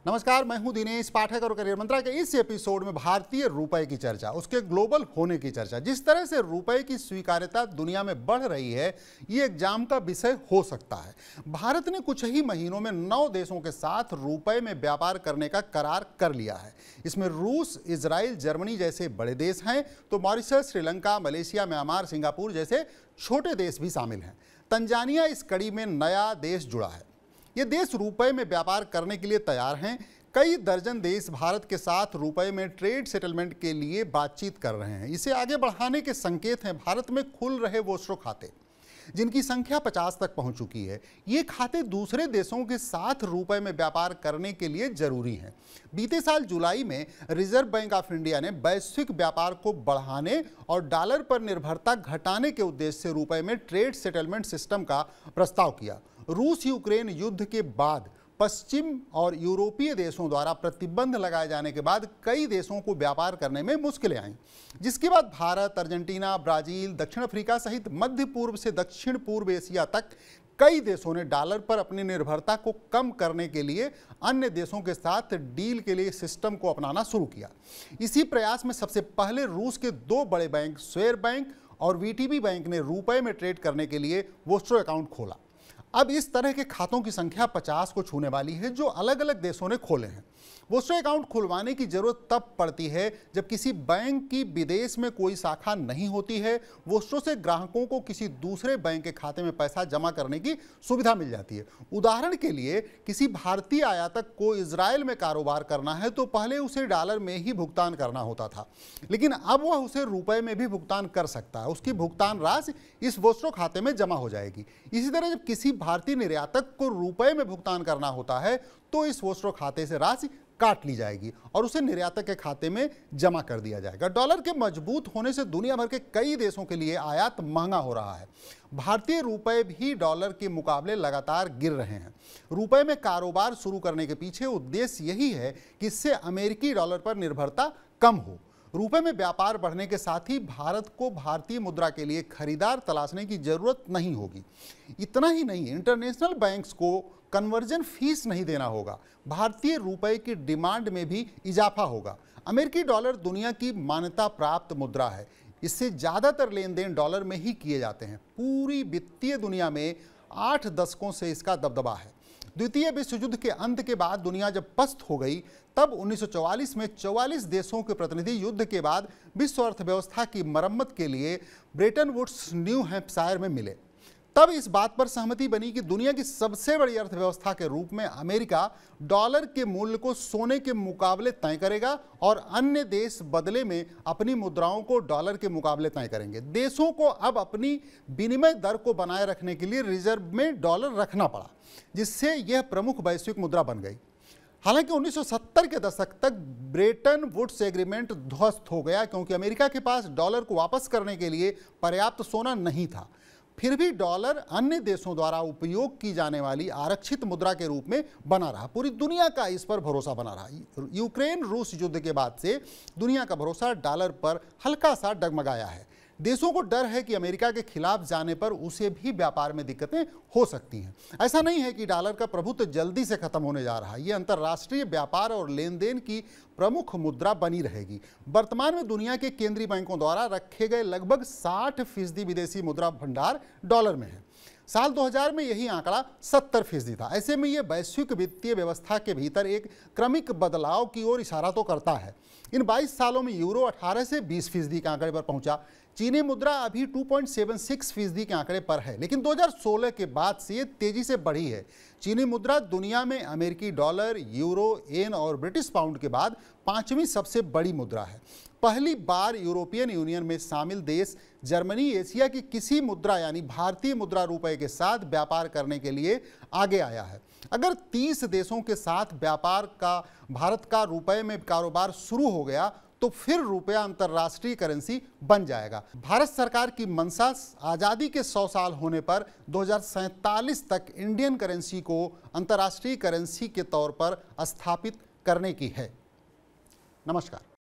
नमस्कार, मैं हूं दिनेश पाठक और करियर मंत्रा के इस एपिसोड में भारतीय रुपए की चर्चा, उसके ग्लोबल होने की चर्चा। जिस तरह से रुपए की स्वीकार्यता दुनिया में बढ़ रही है, ये एग्जाम का विषय हो सकता है। भारत ने कुछ ही महीनों में 9 देशों के साथ रुपए में व्यापार करने का करार कर लिया है। इसमें रूस, इजराइल, जर्मनी जैसे बड़े देश हैं, तो Mauritius, Sri Lanka, Malaysia, Myanmar, Singapore जैसे छोटे देश भी शामिल हैं। तंजानिया इस कड़ी में नया देश जुड़ा है। ये देश रुपए में व्यापार करने के लिए तैयार हैं। कई दर्जन देश भारत के साथ रुपए में ट्रेड सेटलमेंट के लिए बातचीत कर रहे हैं। इसे आगे बढ़ाने के संकेत हैं भारत में खुल रहे वोस्ट्रो खाते, जिनकी संख्या 50 तक पहुंच चुकी है। ये खाते दूसरे देशों के साथ रुपए में व्यापार करने के लिए जरूरी हैं। बीते साल जुलाई में रिजर्व बैंक ऑफ इंडिया ने वैश्विक व्यापार को बढ़ाने और डॉलर पर निर्भरता घटाने के उद्देश्य से रुपए में ट्रेड सेटलमेंट सिस्टम का प्रस्ताव किया। रूस यूक्रेन युद्ध के बाद पश्चिम और यूरोपीय देशों द्वारा प्रतिबंध लगाए जाने के बाद कई देशों को व्यापार करने में मुश्किलें आईं, जिसके बाद भारत, अर्जेंटीना, ब्राजील, दक्षिण अफ्रीका सहित मध्य पूर्व से दक्षिण पूर्व एशिया तक कई देशों ने डॉलर पर अपनी निर्भरता को कम करने के लिए अन्य देशों के साथ डील के लिए सिस्टम को अपनाना शुरू किया। इसी प्रयास में सबसे पहले रूस के 2 बड़े बैंक स्वेर बैंक और वीटीबी बैंक ने रुपए में ट्रेड करने के लिए वोस्ट्रो अकाउंट खोला। अब इस तरह के खातों की संख्या 50 को छूने वाली है, जो अलग अलग देशों ने खोले हैं। वोस्ट्रो अकाउंट खुलवाने की जरूरत तब पड़ती है जब किसी बैंक की विदेश में कोई शाखा नहीं होती है। वोस्ट्रो से ग्राहकों को किसी दूसरे बैंक के खाते में पैसा जमा करने की सुविधा मिल जाती है। उदाहरण के लिए, किसी भारतीय आयातक को इजराइल में कारोबार करना है तो पहले उसे डॉलर में ही भुगतान करना होता था, लेकिन अब वह उसे रुपए में भी भुगतान कर सकता है। उसकी भुगतान राशि इस वोस्ट्रो खाते में जमा हो जाएगी। इसी तरह जब किसी भारतीय निर्यातक को रुपए में भुगतान करना होता है तो इस वोस्ट्रो खाते से राशि काट ली जाएगी और उसे निर्यातक के खाते में जमा कर दिया जाएगा। डॉलर के मजबूत होने से दुनिया भर के कई देशों के लिए आयात महंगा हो रहा है। भारतीय रुपए भी डॉलर के मुकाबले लगातार गिर रहे हैं। रुपए में कारोबार शुरू करने के पीछे उद्देश्य यही है कि इससे अमेरिकी डॉलर पर निर्भरता कम हो। रुपए में व्यापार बढ़ने के साथ ही भारत को भारतीय मुद्रा के लिए खरीदार तलाशने की जरूरत नहीं होगी। इतना ही नहीं, इंटरनेशनल बैंक्स को कन्वर्जन फीस नहीं देना होगा। भारतीय रुपए की डिमांड में भी इजाफा होगा। अमेरिकी डॉलर दुनिया की मान्यता प्राप्त मुद्रा है। इससे ज़्यादातर लेन देन डॉलर में ही किए जाते हैं। पूरी वित्तीय दुनिया में 8 दशकों से इसका दबदबा है। द्वितीय विश्व युद्ध के अंत के बाद दुनिया जब पस्त हो गई, तब 1944 में 44 देशों के प्रतिनिधि युद्ध के बाद विश्व अर्थव्यवस्था की मरम्मत के लिए ब्रेटन वुड्स, न्यू हैम्पशायर में मिले। तब इस बात पर सहमति बनी कि दुनिया की सबसे बड़ी अर्थव्यवस्था के रूप में अमेरिका डॉलर के मूल्य को सोने के मुकाबले तय करेगा और अन्य देश बदले में अपनी मुद्राओं को डॉलर के मुकाबले तय करेंगे। देशों को अब अपनी विनिमय दर को बनाए रखने के लिए रिजर्व में डॉलर रखना पड़ा, जिससे यह प्रमुख वैश्विक मुद्रा बन गई। हालांकि 1970 के दशक तक ब्रेटन वुड्स एग्रीमेंट ध्वस्त हो गया, क्योंकि अमेरिका के पास डॉलर को वापस करने के लिए पर्याप्त सोना नहीं था। फिर भी डॉलर अन्य देशों द्वारा उपयोग की जाने वाली आरक्षित मुद्रा के रूप में बना रहा। पूरी दुनिया का इस पर भरोसा बना रहा। यूक्रेन रूस युद्ध के बाद से दुनिया का भरोसा डॉलर पर हल्का सा डगमगाया है। देशों को डर है कि अमेरिका के खिलाफ जाने पर उसे भी व्यापार में दिक्कतें हो सकती हैं। ऐसा नहीं है कि डॉलर का प्रभुत्व जल्दी से खत्म होने जा रहा है। ये अंतर्राष्ट्रीय व्यापार और लेन देन की प्रमुख मुद्रा बनी रहेगी। वर्तमान में दुनिया के केंद्रीय बैंकों द्वारा रखे गए लगभग 60% विदेशी मुद्रा भंडार डॉलर में है। साल 2000 में यही आंकड़ा 70% था। ऐसे में यह वैश्विक वित्तीय व्यवस्था के भीतर एक क्रमिक बदलाव की ओर इशारा तो करता है। इन 22 सालों में यूरो 18 से 20% के आंकड़े पर पहुंचा। चीनी मुद्रा अभी 2.76% के आंकड़े पर है, लेकिन 2016 के बाद से ये तेजी से बढ़ी है। चीनी मुद्रा दुनिया में अमेरिकी डॉलर, यूरो, येन और ब्रिटिश पाउंड के बाद 5वीं सबसे बड़ी मुद्रा है। पहली बार यूरोपियन यूनियन में शामिल देश जर्मनी एशिया की किसी मुद्रा यानी भारतीय मुद्रा रुपए के साथ व्यापार करने के लिए आगे आया है। अगर 30 देशों के साथ व्यापार का भारत का रुपए में कारोबार शुरू हो गया तो फिर रुपया अंतर्राष्ट्रीय करेंसी बन जाएगा। भारत सरकार की मंशा आज़ादी के 100 साल होने पर 2047 तक इंडियन करेंसी को अंतर्राष्ट्रीय करेंसी के तौर पर स्थापित करने की है। नमस्कार।